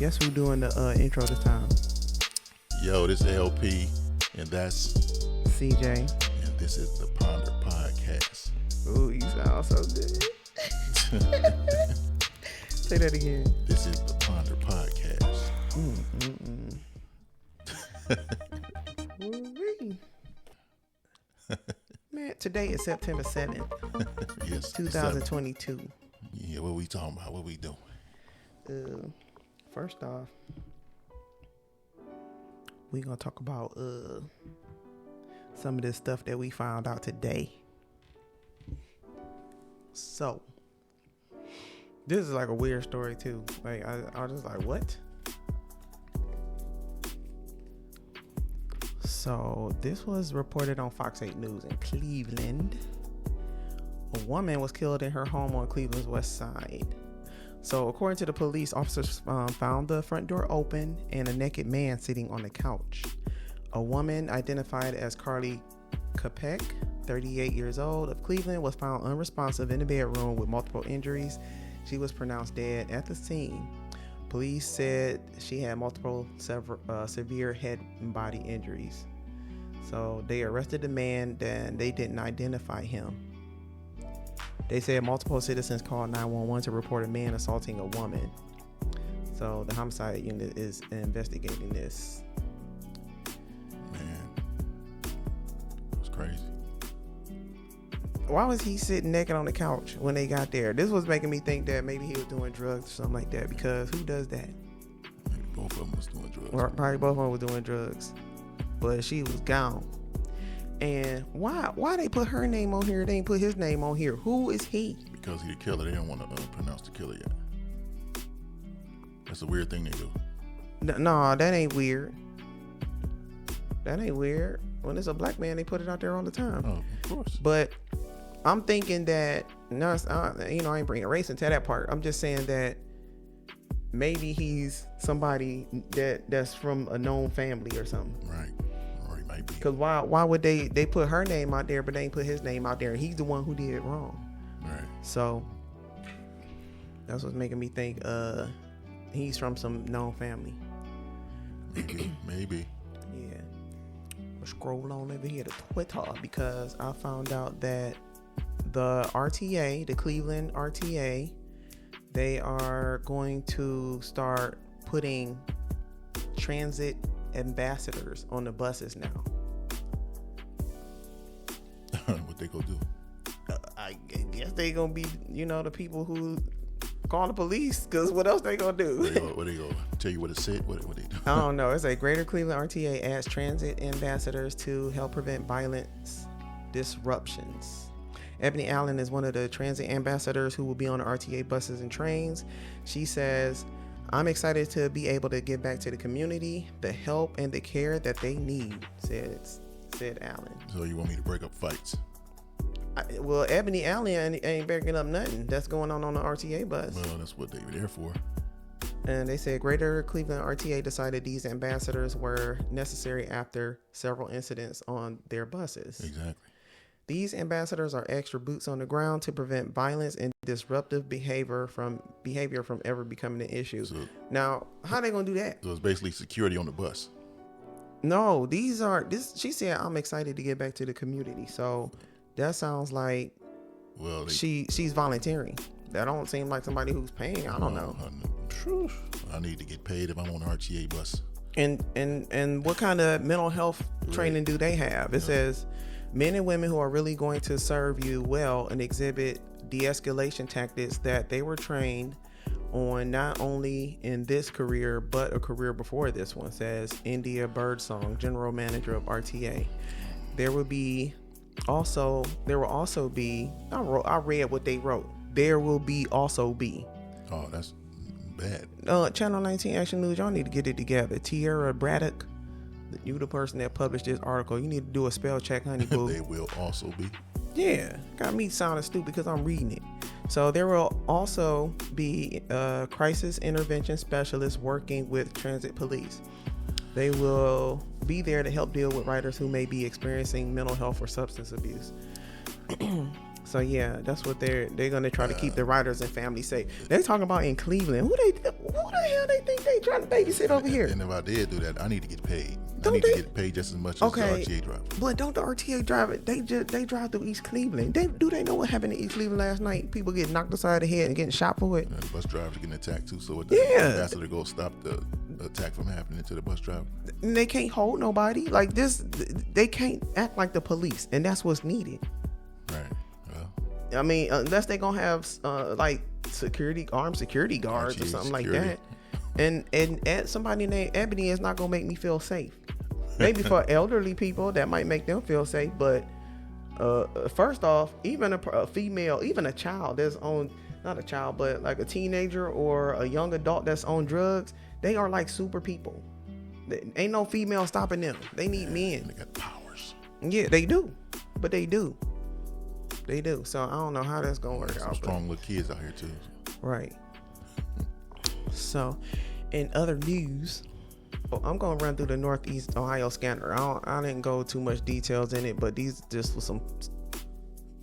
Guess who doing the intro this time? Yo, this is LP, and that's CJ. And this is the Ponder Podcast. Ooh, you sound so good. Say that again. This is the Ponder Podcast. Man, today is September 7th, Yes, 2022. Yeah, what we talking about? What we doing? First off, we gonna talk about some of this stuff that we found out today. So, this is like a weird story too. Like I was just like, what? So this was reported on Fox 8 News in Cleveland. A woman was killed in her home on Cleveland's west side. So according to the police, officers found the front door open and a naked man sitting on the couch. A woman identified as Carly Kopech, 38 years old, of Cleveland, was found unresponsive in the bedroom with multiple injuries. She was pronounced dead at the scene. Police said she had multiple severe head and body injuries. So they arrested the man, then they didn't identify him. They said multiple citizens called 911 to report a man assaulting a woman. So the homicide unit is investigating this. Man, it's crazy. Why was he sitting naked on the couch when they got there? This was making me think that maybe he was doing drugs or something like that, because who does that? Maybe both of them was doing drugs. Or probably both of them were doing drugs. But she was gone. And why they put her name on here? They didn't put his name on here. Who is he? Because he the killer. They don't want to pronounce the killer yet. That's a weird thing they do. No, that ain't weird. That ain't weird. When it's a black man, they put it out there all the time. Oh, of course. But I'm thinking that, no, I ain't bringing race into that part. I'm just saying that maybe he's somebody that's from a known family or something. Right. Or he might be. Because why would they put her name out there, but they ain't put his name out there? He's the one who did it wrong. Right. So that's what's making me think he's from some known family. Maybe. Yeah. We'll scroll on over here to Twitter, because I found out that the RTA, the Cleveland RTA, they are going to start putting transit ambassadors on the buses now. What they gonna do? I guess they gonna be, the people who call the police, because what else they gonna do? What they gonna tell you what it said? What they do? I don't know. It's a Greater Cleveland RTA adds transit ambassadors to help prevent violence disruptions. Ebony Allen is one of the transit ambassadors who will be on the RTA buses and trains. She says, "I'm excited to be able to give back to the community the help and the care that they need," said Allen. So you want me to break up fights? Well, Ebony Allen ain't breaking up nothing that's going on the RTA bus. Well, that's what they were there for. And they said Greater Cleveland RTA decided these ambassadors were necessary after several incidents on their buses. Exactly. These ambassadors are extra boots on the ground to prevent violence and disruptive behavior from ever becoming an issue. So, now, how they gonna do that? So it's basically security on the bus. No, she said, "I'm excited to get back to the community." So that sounds like she's volunteering. That don't seem like somebody who's paying. I don't know. I need to get paid if I'm on an RTA bus. And what kind of mental health training do they have? It says, "Men and women who are really going to serve you well and exhibit de-escalation tactics that they were trained on not only in this career but a career before this one," says India Birdsong, general manager of RTA. There will also be I read what they wrote. There will also be. Oh, that's bad. Channel 19 Action News, y'all need to get it together. Tierra Braddock, you the person that published this article. You need to do a spell check, honey boo. They will also be. Yeah, got me sounding stupid because I'm reading it. So there will also be crisis intervention specialists working with transit police. They will be there to help deal with riders who may be experiencing mental health or substance abuse. So yeah, that's what they're going to try to keep the riders and families safe. They're talking about in Cleveland. Who the hell they think they trying to babysit over here? And if I did do that, I need to get paid. Don't I need they- to get paid just as much as the RTA driver. But don't the RTA driver, they drive through East Cleveland. Do they know what happened in East Cleveland last night? People getting knocked aside the head and getting shot for it. And the bus driver's getting attacked too. So Yeah. the ambassador go stop the attack from happening to the bus driver. And they can't hold nobody. Like this, they can't act like the police. And that's what's needed. Right. Well, I mean, unless they gonna have like armed security guards or RTA something like security. that. And somebody named Ebony is not gonna make me feel safe. Maybe for elderly people that might make them feel safe, but first off, even a female, even a child that's on, not a child, but like a teenager or a young adult that's on drugs, they are like super people. Ain't no female stopping them. They need men. They got powers. Yeah, they do. But they do. They do. So I don't know how that's gonna work Some out. strong little kids out here too. Right. So, in other news, I'm going to run through the Northeast Ohio scanner. I didn't go too much details in it, but these just were some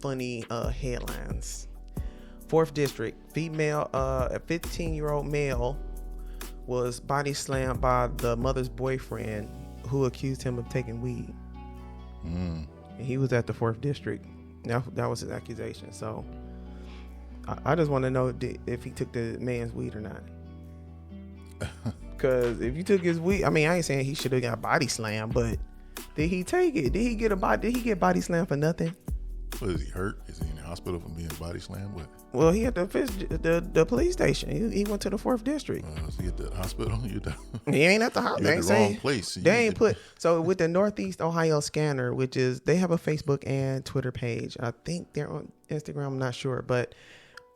funny headlines. 4th District, female, a 15-year-old male was body slammed by the mother's boyfriend who accused him of taking weed. And he was at the 4th District. That was his accusation. So, I just want to know if he took the man's weed or not. Because if you took his weed, I mean, I ain't saying he should have got body slammed, but did he take it? Did he get body slammed for nothing? What, is he hurt? Is he in the hospital from being body slammed? What? Well, he at the police station. He went to the 4th District. Is he at the hospital? He ain't at the hospital. You're at the wrong place. They ain't put. So with the Northeast Ohio scanner, which is, they have a Facebook and Twitter page. I think they're on Instagram. I'm not sure, but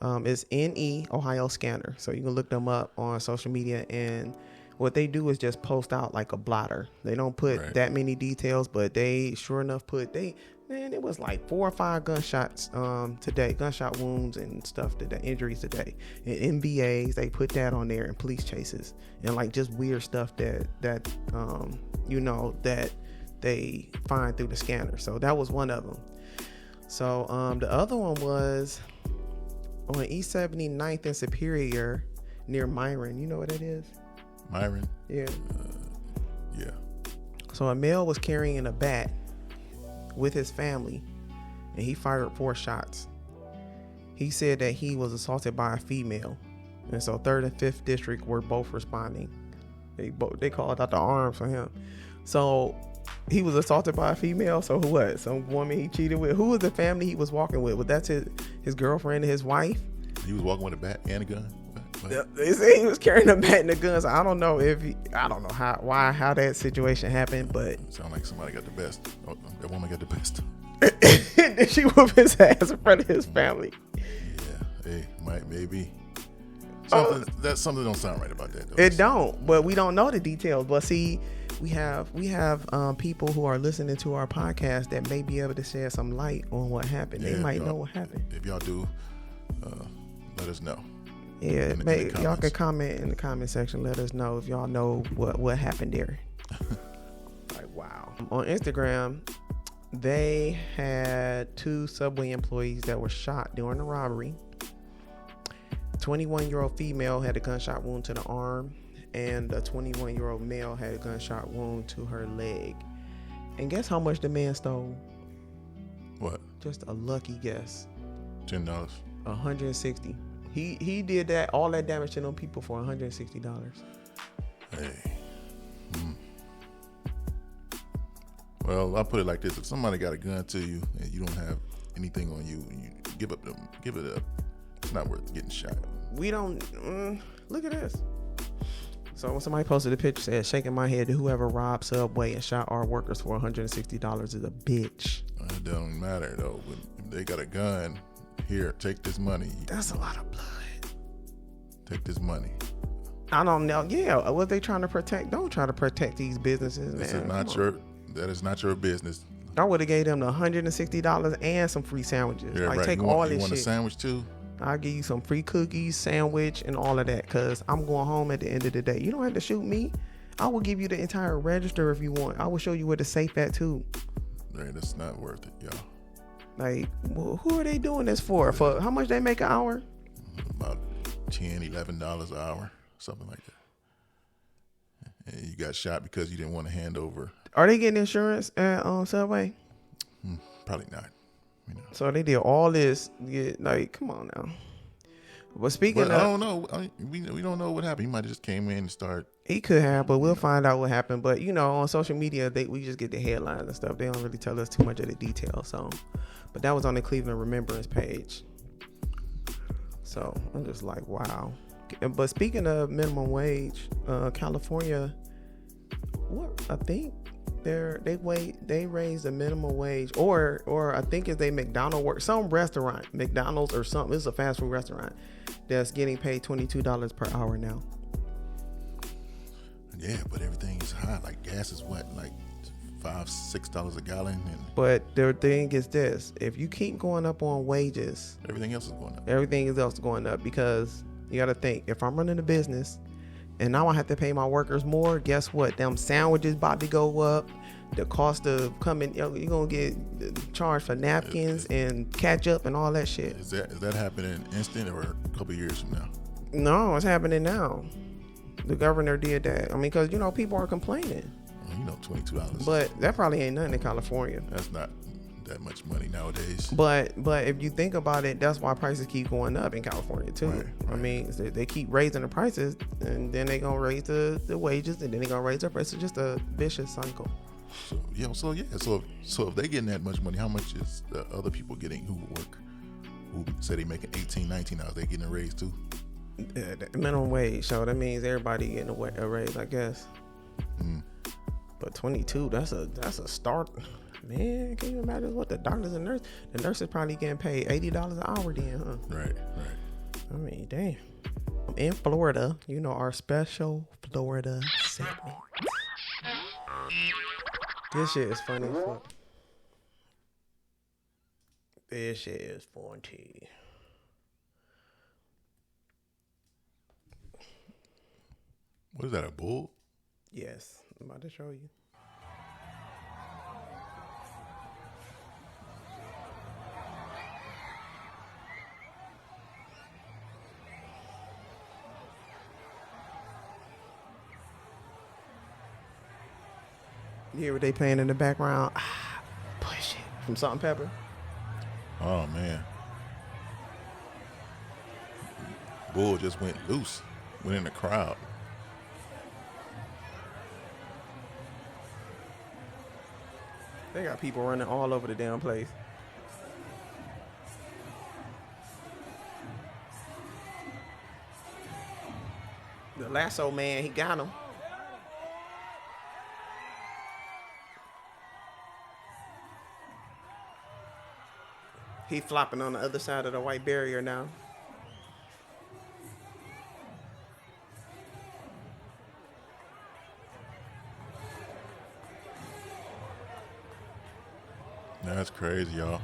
it's NE Ohio scanner. So you can look them up on social media, and what they do is just post out like a blotter. They don't put that many details, but they sure enough it was like 4 or 5 gunshots today, gunshot wounds and stuff today, injuries today, and MVAs. They put that on there, and police chases, and like just weird stuff that they find through the scanner. So that was one of them. So the other one was on E.79 and Superior near Myron. You know what it is? Myron? Yeah. Yeah. So a male was carrying a bat with his family, and he fired 4 shots. He said that he was assaulted by a female, and so 3rd and 5th District were both responding. They called out the arms for him. So he was assaulted by a female. So what? Some woman he cheated with. Who was the family he was walking with? Was that his girlfriend and his wife? He was walking with a bat and a gun. What? They say he was carrying a bat and a gun. So I don't know how that situation happened, but Sound like somebody got the best. Oh, that woman got the best. did she whoop his ass in front of his family? Yeah. Hey, maybe. Something don't sound right about that though. It don't, but we don't know the details. But see, we have people who are listening to our podcast that may be able to shed some light on what happened. They might know what happened. If y'all do, let us know. Yeah, y'all can comment in the comment section. Let us know if y'all know what happened there. Like, wow. On Instagram, they had 2 Subway employees that were shot during the robbery. 21-year-old female had a gunshot wound to the arm, and a 21-year-old male had a gunshot wound to her leg. And guess how much the man stole? What? Just a lucky guess. $10. $160. He did all that damage to them people for $160. Hey. Well, I'll put it like this: if somebody got a gun to you and you don't have anything on you, and you give it up, it's not worth getting shot. We don't look at this. So when somebody posted a picture, said, "Shaking my head to whoever robbed Subway and shot our workers for $160 is a bitch." It don't matter though. If they got a gun, here, take this money. That's a lot of blood. Take this money. I don't know. Yeah, what they trying to protect? Don't try to protect these businesses, man. That is not your business. I would have gave them the $160 and some free sandwiches. Yeah, right. Take you all want, this you want shit. a sandwich too? I'll give you some free cookies, sandwich, and all of that, because I'm going home at the end of the day. You don't have to shoot me. I will give you the entire register if you want. I will show you where the safe at too. Right, that's not worth it, y'all. Like, well, who are they doing this for? For how much they make an hour? About $10, $11 an hour. something like that. And you got shot because you didn't want to hand over. Are they getting insurance at Subway? Probably not. You know. So they did all this. Like, come on now. But speaking of, I don't know. We don't know what happened. He might have just came in and started. he could have, but we'll find out what happened. But you know, on social media, we just get the headlines and stuff. They don't really tell us too much of the details. So, but that was on the Cleveland Remembrance page. So I'm just like, wow. But speaking of minimum wage, California, what I think they raised the minimum wage, or I think it's they McDonald's work, some restaurant, McDonald's or something. It's a fast food restaurant that's getting paid $22 per hour now. Yeah, but everything is high. Like gas is what, like $5-6 a gallon, and but the thing is this: if you keep going up on wages, everything else is going up. Everything else is going up because you got to think, if I'm running a business and now I have to pay my workers more, guess what? Them sandwiches about to go up. The cost of coming, you're gonna get charged for napkins and ketchup and all that shit. Is that happening instant or a couple of years from now? No, it's happening now. The governor did that. I mean, because people are complaining. Well, $22. But that probably ain't nothing in California. That's not that much money nowadays. But if you think about it, that's why prices keep going up in California too. Right. I mean, they keep raising the prices, and then they gonna raise the wages, and then they gonna raise their prices. Just a vicious cycle. So if they getting that much money, how much is the other people getting who work, who say they making $18-19 hours? They getting a raise too? Yeah, the minimum wage. So that means everybody getting a raise, I guess. But 22, that's a start. Man, can you imagine what the doctors and nurses? The nurses probably getting paid $80 an hour then, huh? Right. I mean, damn. In Florida, our special Florida segment. This shit is funny as fuck. This shit is funny. What is that, a bull? Yes, I'm about to show you. You hear what they playing in the background? Push it. From Salt and Pepper. Oh, man. Bull just went loose. Went in the crowd. They got people running all over the damn place. The lasso man, he got him. He flopping on the other side of the white barrier now. That's crazy, y'all.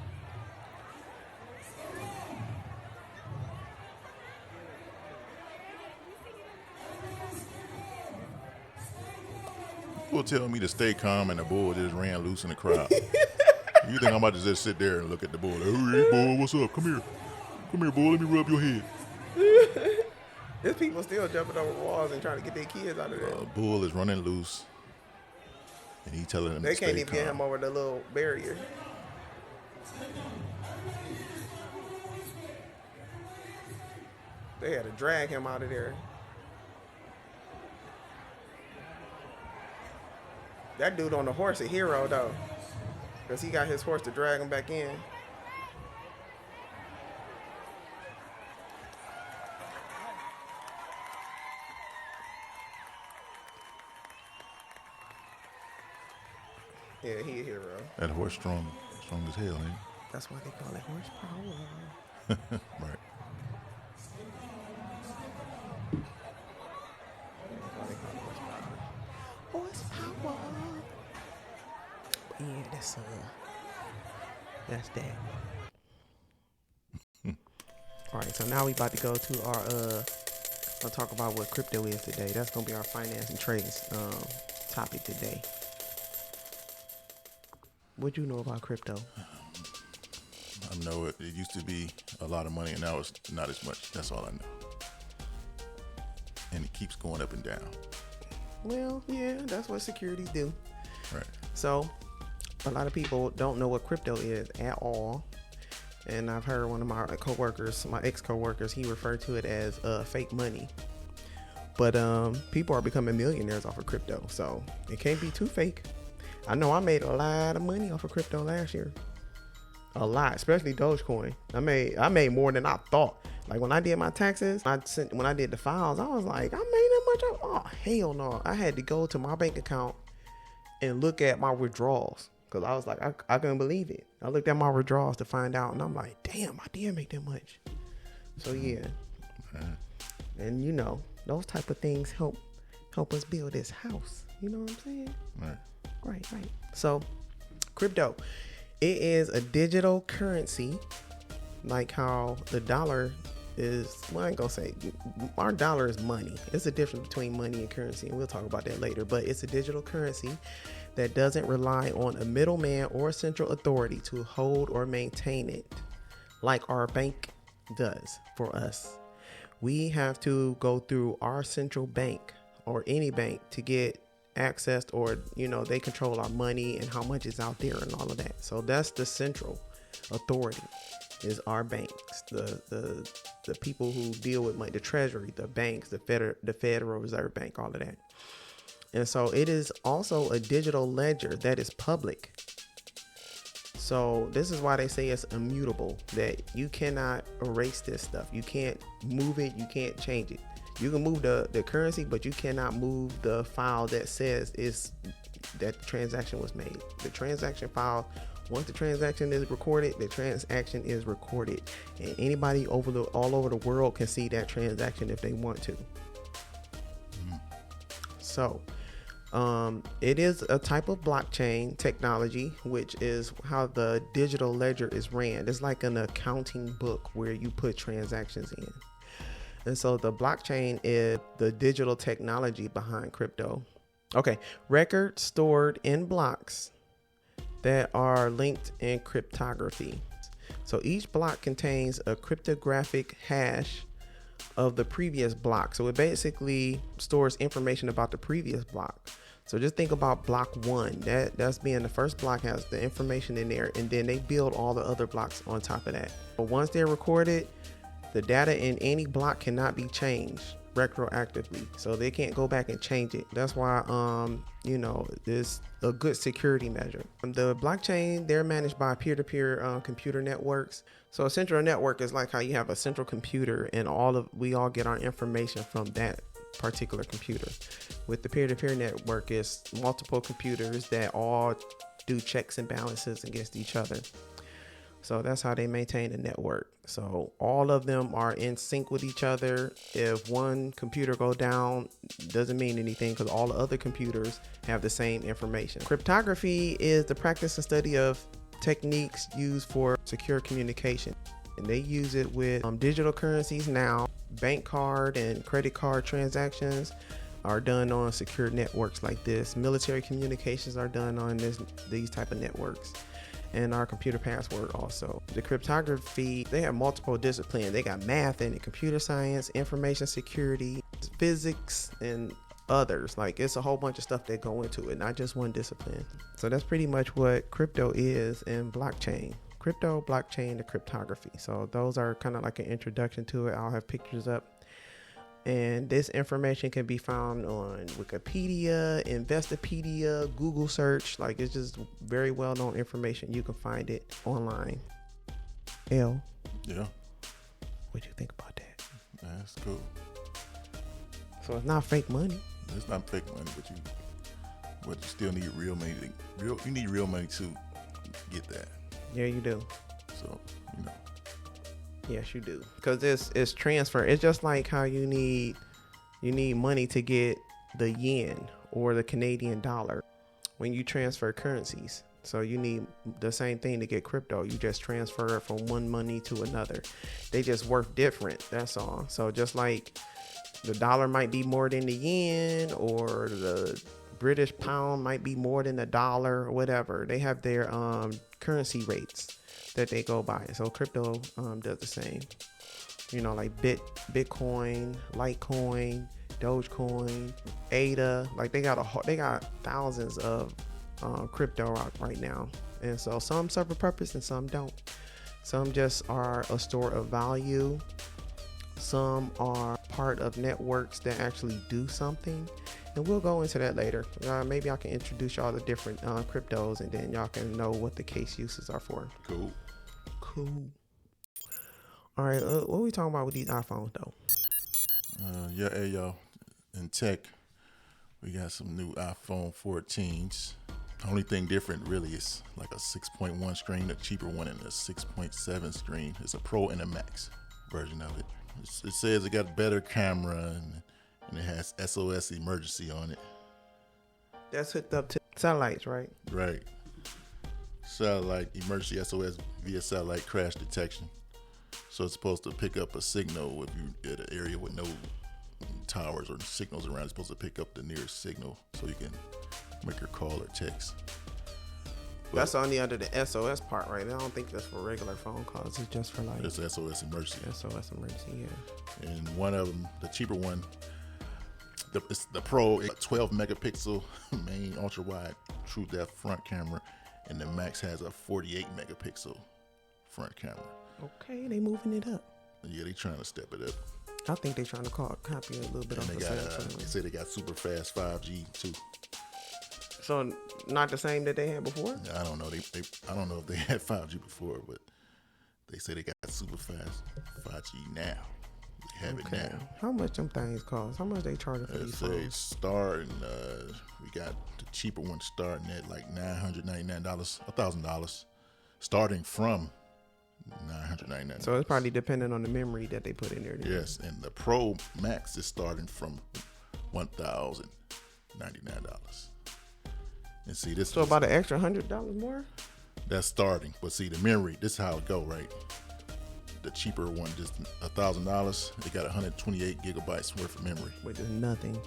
People tell me to stay calm and the bull just ran loose in the crowd. You think I'm about to just sit there and look at the bull? Like, hey, bull, what's up? Come here. Come here, bull. Let me rub your head. There's people still jumping over walls and trying to get their kids out of there. Bull is running loose. And he telling them they to stay can't even calm. get him over the little barrier. They had to drag him out of there. That dude on the horse a hero though, because he got his horse to drag him back in. Yeah, he a hero. That horse strong as hell, ain't he? That's why they call it horsepower. Right. Horsepower. But yeah, that's that. All right, so now we about to go to our I'll talk about what crypto is today. That's gonna be our finance and trading topic today. What you know about crypto? I know it used to be a lot of money, and now it's not as much. That's all I know. and it keeps going up and down. Well, yeah, that's what securities do. Right. So a lot of people don't know what crypto is at all. And I've heard one of my coworkers, my ex-coworkers, he referred to it as fake money. But people are becoming millionaires off of crypto, so it can't be too fake. I know I made a lot of money off of crypto last year. A lot, especially Dogecoin. I made more than I thought. Like when I did my taxes, when I did the files, I was like, I made that much. Oh, hell no. I had to go to my bank account and look at my withdrawals. Because I was like, I couldn't believe it. I looked at my withdrawals to find out, and I'm like, damn, I did make that much. So yeah. And you know, those type of things help us build this house. You know what I'm saying? Right. So crypto, it is a digital currency, like how the dollar is. Well, I ain't gonna say our dollar is money. It's a difference between money and currency, and we'll talk about that later. But it's a digital currency that doesn't rely on a middleman or central authority to hold or maintain it, like our bank does for us. We have to go through our central bank or any bank to get access, or you know, they control our money and how much is out there and all of that. So that's the central authority, is our banks, the people who deal with money, the treasury, the banks, the Federal Reserve Bank, all of that. And so it is also a digital ledger that is public. So this is why they say it's immutable, that you cannot erase this stuff. You can't move it. You can't change it. You can move the currency, but you cannot move the file that says that the transaction was made. The transaction file, once the transaction is recorded, the transaction is recorded. And anybody all over the world can see that transaction if they want to. So it is a type of blockchain technology, which is how the digital ledger is ran. It's like an accounting book where you put transactions in. And so the blockchain is the digital technology behind crypto. Okay, records stored in blocks that are linked in cryptography. So each block contains a cryptographic hash of the previous block. So it basically stores information about the previous block. So just think about block 1. That's being the first block, has the information in there, and then they build all the other blocks on top of that. But once they're recorded, the data in any block cannot be changed retroactively, so they can't go back and change it. That's why you know, it's a good security measure. The blockchain, they're managed by peer-to-peer computer networks. So a central network is like how you have a central computer and we all get our information from that particular computer. With the peer-to-peer network, it's multiple computers that all do checks and balances against each other. So that's how they maintain the network. So all of them are in sync with each other. If one computer go down, doesn't mean anything, because all the other computers have the same information. Cryptography is the practice and study of techniques used for secure communication. And they use it with digital currencies now. Bank card and credit card transactions are done on secure networks like this. Military communications are done on these type of networks. And our computer password also. The cryptography, they have multiple disciplines. They got math in it, computer science, information security, physics, and others. Like, it's a whole bunch of stuff that go into it, not just one discipline. So that's pretty much what crypto is and blockchain. Crypto, blockchain, and cryptography. So those are kind of like an introduction to it. I'll have pictures up. And this information can be found on Wikipedia, Investopedia, Google search. Like, it's just very well-known information. You can find it online. L. Yeah. What do you think about that? That's cool. So it's not fake money. It's not fake money, but you still need real money. You need real money to get that. Yeah, you do. So, you know. Yes, you do. Because it's transfer. It's just like how you need money to get the yen or the Canadian dollar when you transfer currencies. So you need the same thing to get crypto. You just transfer it from one money to another. They just work different. That's all. So just like the dollar might be more than the yen, or the British pound might be more than the dollar, or whatever. They have their currency rates that they go by. So crypto does the same. You know, like Bitcoin, Litecoin, Dogecoin, ADA. Like they got thousands of crypto right now, and so some serve a purpose and some don't. Some just are a store of value. Some are part of networks that actually do something, and we'll go into that later. Maybe I can introduce y'all to different cryptos, and then y'all can know what the case uses are for. Cool. All right, what are we talking about with these iPhones though? Hey y'all, in tech, we got some new iPhone 14s. The only thing different really is like a 6.1 screen, a cheaper one, and a 6.7 screen. It's a Pro and a Max version of it. It says it got better camera and it has SOS emergency on it. That's hooked up to satellites, right? Right. Satellite emergency SOS via satellite crash detection. So it's supposed to pick up a signal if you're at an area with no towers or signals around. It's supposed to pick up the nearest signal so you can make your call or text. But that's only under the SOS part, right? I don't think that's for regular phone calls. It's just for like it's SOS emergency. SOS emergency, yeah. And one of them, the cheaper one, it's the Pro, 12 megapixel main ultra wide true depth front camera, and the Max has a 48 megapixel front camera. Okay, they moving it up. Yeah, they trying to step it up. I think they trying to copy a little bit And off they the got, Samsung. they say they got super fast 5G too. So not the same that they had before? I don't know. I don't know if they had 5G before, but they say they got super fast 5G now. They have it now. How much them things cost? How much they charging for these Say phones? starting, we got the cheaper one starting at like $999, $1,000, starting from $999. So it's probably dependent on the memory that they put in there. Yes, and the Pro Max is starting from $1,099. And see this. So about an extra $100 more. That's starting, but see the memory. This is how it go, right? The cheaper one, just $1,000. They got 128 gigabytes worth of memory, which is nothing.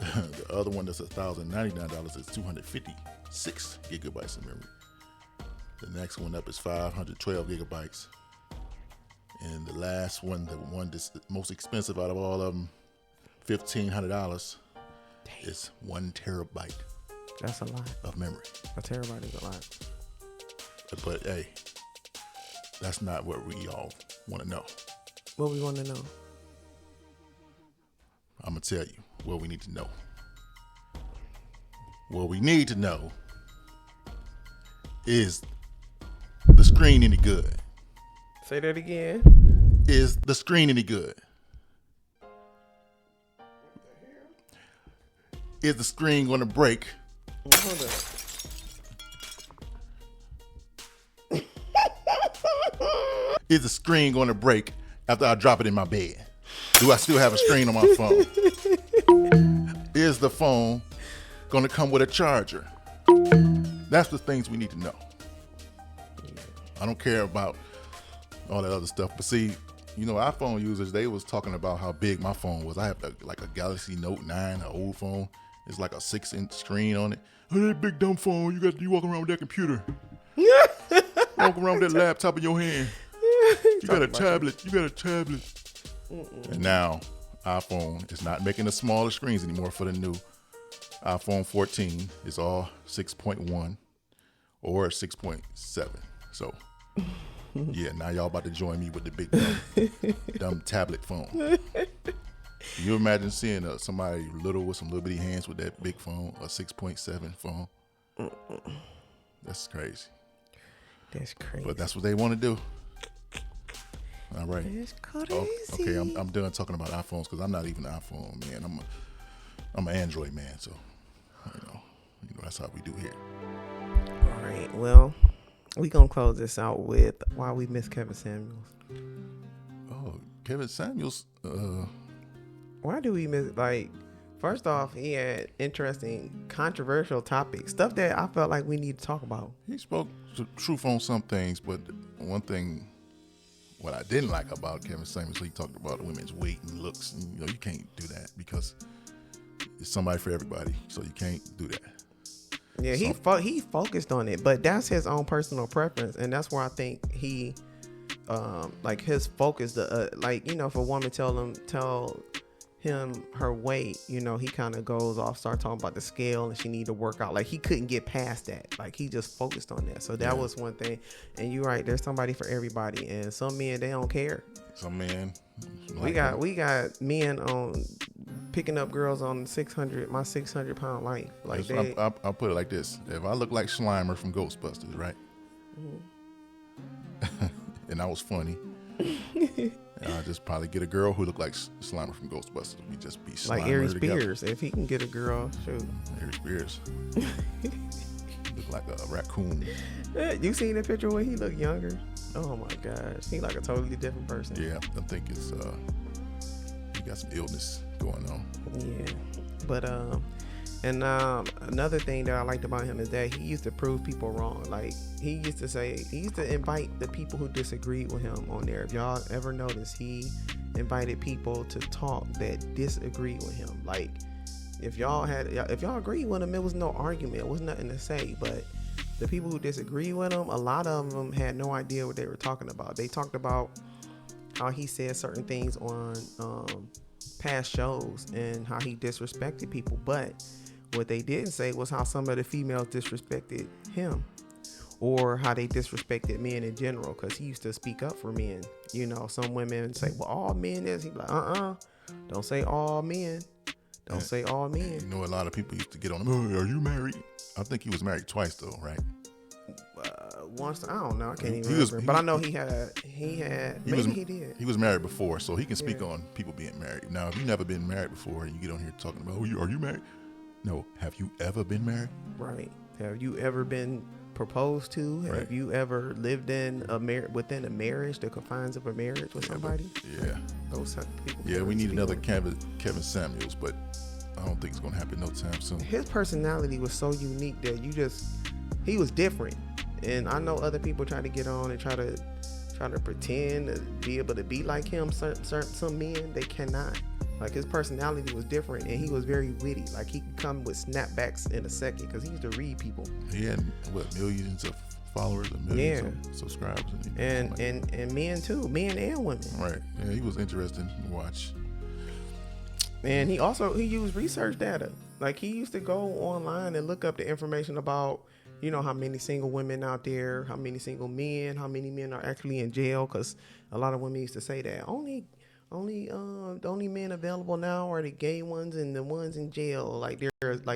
The other one that's $1,099 is 256 gigabytes of memory. The next one up is 512 gigabytes, and the last one, the one that's the most expensive out of all of them, $1,500, is 1 terabyte. That's a lot of memory. A terabyte is a lot. But hey, that's not what we all want to know. What we want to know? I'm going to tell you what we need to know. What we need to know is the screen any good? Say that again. Is the screen any good? Is the screen going to break? Hold up. Is the screen going to break after I drop it in my bed? Do I still have a screen on my phone? Is the phone going to come with a charger? That's the things we need to know. I don't care about all that other stuff. But see, you know, iPhone users, they was talking about how big my phone was. I have like a Galaxy Note 9, an old phone. It's like a 6-inch screen on it. Oh, that big dumb phone. You walk around with that computer. Walk around with that laptop in your hand. You got a tablet. And now iPhone is not making the smaller screens anymore for the new iPhone 14. It's all 6.1 or 6.7. So yeah, now y'all about to join me with the big dumb tablet phone. Can you imagine seeing somebody little with some little bitty hands with that big phone, a 6.7 phone? That's crazy. That's crazy. But that's what they want to do. All right. That's crazy. Oh, okay, I'm done talking about iPhones because I'm not even an iPhone man. I'm an Android man. So you know that's how we do here. All right. Well, we gonna close this out with why we miss Kevin Samuels. Oh, Kevin Samuels. Why do we miss? Like, first off, he had interesting, controversial topics, stuff that I felt like we need to talk about. He spoke the truth on some things, but one thing, what I didn't like about Kevin Samuels, he talked about women's weight and looks. And, you can't do that because it's somebody for everybody, so you can't do that. Yeah, he focused on it, but that's his own personal preference, and that's where I think he, like his focus, if a woman tell her weight, you know, he kind of goes off, start talking about the scale, and she need to work out. Like, he couldn't get past that. Like, he just focused on that. So that was one thing. And you're right, there's somebody for everybody. And some men, they don't care. Some men, we got men on picking up girls on my 600 pound life. Like, I'll put it like this: if I look like Slimer from Ghostbusters, right? And I was funny. I'll just probably get a girl who look like Slimer from Ghostbusters. We just be Slimer like Ari together. Spears. If he can get a girl, shoot. Ari Spears look like a raccoon. You seen the picture where he looked younger? Oh my gosh, he like a totally different person. Yeah, I think it's he got some illness going on. Yeah, but another thing that I liked about him is that he used to prove people wrong. Like, he used to invite the people who disagreed with him on there. If y'all ever noticed, he invited people to talk that disagreed with him. Like, if y'all agreed with him, it was no argument, it was nothing to say. But the people who disagreed with him, a lot of them had no idea what they were talking about. They talked about how he said certain things on past shows and how he disrespected people, but what they didn't say was how some of the females disrespected him, or how they disrespected men in general, because he used to speak up for men. You know, some women say, well, all men is. He'd be like, don't say all men. Don't say all men. You know, a lot of people used to get on him. Oh, are you married? I think he was married twice though, right? Once, I don't know. I can't even remember. But I know he did. He was married before, so he can speak on people being married. Now, if you've never been married before and you get on here talking about, are you married? No. Have you ever been married? Right. Have you ever been proposed to? Right. Have you ever lived in within a marriage, the confines of a marriage with somebody? Yeah. Those type of people. Yeah, we need another Kevin Samuels, but I don't think it's going to happen no time soon. His personality was so unique that he was different. And I know other people try to get on and try to pretend to be able to be like him. Some men, they cannot. Like, his personality was different, and he was very witty. Like, he could come with snapbacks in a second, because he used to read people. He had millions of followers and millions of subscribers, and men too, men and women. Right. Yeah, he was interesting to watch. And he used research data. Like, he used to go online and look up the information about, you know, how many single women out there, how many single men, how many men are actually in jail, because a lot of women used to say that the only men available now are the gay ones and the ones in jail.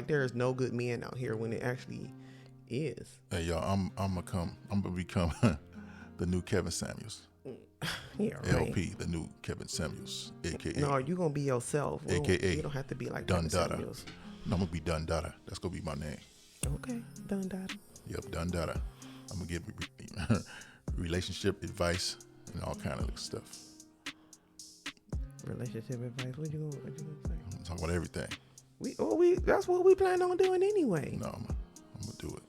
There is no good men out here, when it actually is. Hey y'all, I'm gonna become the new Kevin Samuels. Yeah, right. LP, the new Kevin Samuels, aka. No, you gonna be yourself. AKA. You don't have to be like Dun Kevin Dada. Samuels. No, I'm gonna be Dun Dada. That's gonna be my name. Okay, Dun Dada. Yep, Dun Dada. I'm gonna give relationship advice and all kind of stuff. Relationship advice. What you gonna say? I'm gonna talk about everything. That's what we plan on doing anyway. No, I'm gonna do it.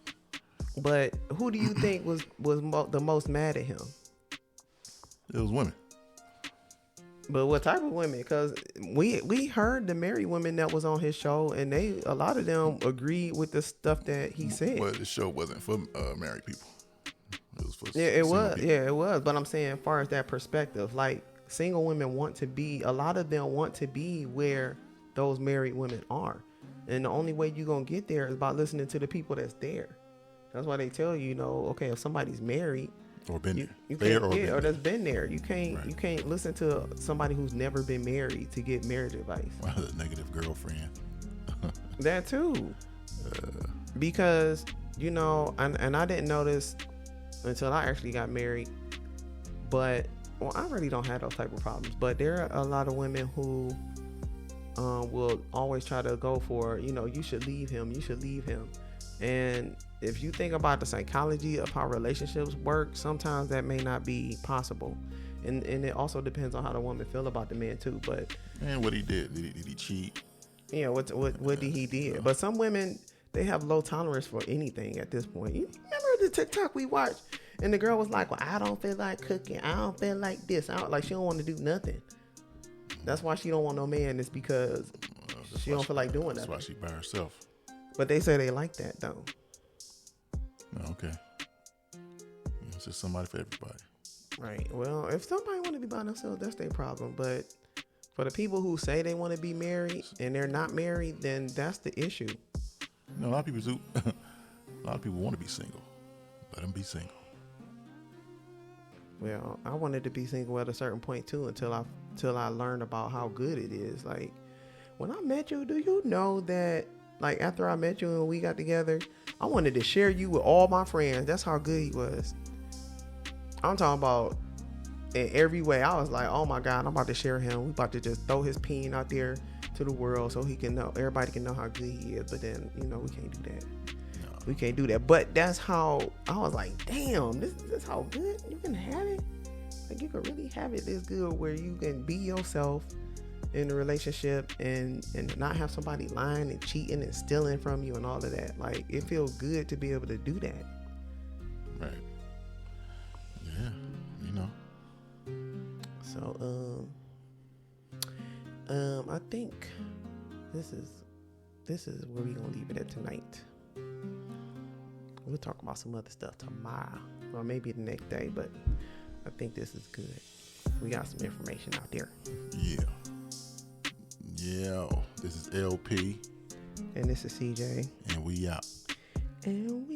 But who do you think was the most mad at him? It was women. But what type of women? Because we heard the married women that was on his show, and a lot of them agreed with the stuff that he said. Well, the show wasn't for married people. It was for it was. people. Yeah, it was. But I'm saying, as far as that perspective, like, single women a lot of them want to be where those married women are. And the only way you're going to get there is by listening to the people that's there. That's why they tell you, okay, if somebody's married or been or that's been there, you can't listen to somebody who's never been married to get marriage advice. Well, the negative girlfriend. That too. Because, and I didn't know this until I actually got married, but I really don't have those type of problems. But there are a lot of women who will always try to go for, you should leave him. And if you think about the psychology of how relationships work, sometimes that may not be possible. And it also depends on how the woman feel about the man too. But and what he did he cheat? Yeah, what did he did? But some women, they have low tolerance for anything at this point. You remember the TikTok we watched, and the girl was like, "Well, I don't feel like cooking. I don't feel like this. She don't want to do nothing." That's why she don't want no man. It's because she don't feel like doing that. That's why she by herself. But they say they like that though. Okay. It's just somebody for everybody. Right. Well, if somebody want to be by themselves, that's their problem. But For the people who say they want to be married and they're not married, then that's the issue. You know, a lot of people do. A lot of people want to be single. Let them be single. Well, I wanted to be single at a certain point too until I learned about how good it is. Like, when I met you, do you know that, like, after I met you and we got together, I wanted to share you with all my friends. That's how good he was. I'm talking about in every way. I was like, oh my God, I'm about to share him. We about to just throw his peen out there to the world so he can know, everybody can know how good he is. But then, you know, we can't do that. No. We can't do that. But that's how I was like, damn, this how good you can have it. Like, you can really have it this good where you can be yourself in a relationship and not have somebody lying and cheating and stealing from you and all of that. Like, it feels good to be able to do that. Right. Yeah. You know. So, I think this is where we're gonna leave it at tonight. We'll talk about some other stuff tomorrow, or maybe the next day, but I think this is good. We got some information out there. Yeah. Yeah. This is LP. And this is CJ. And we out. And we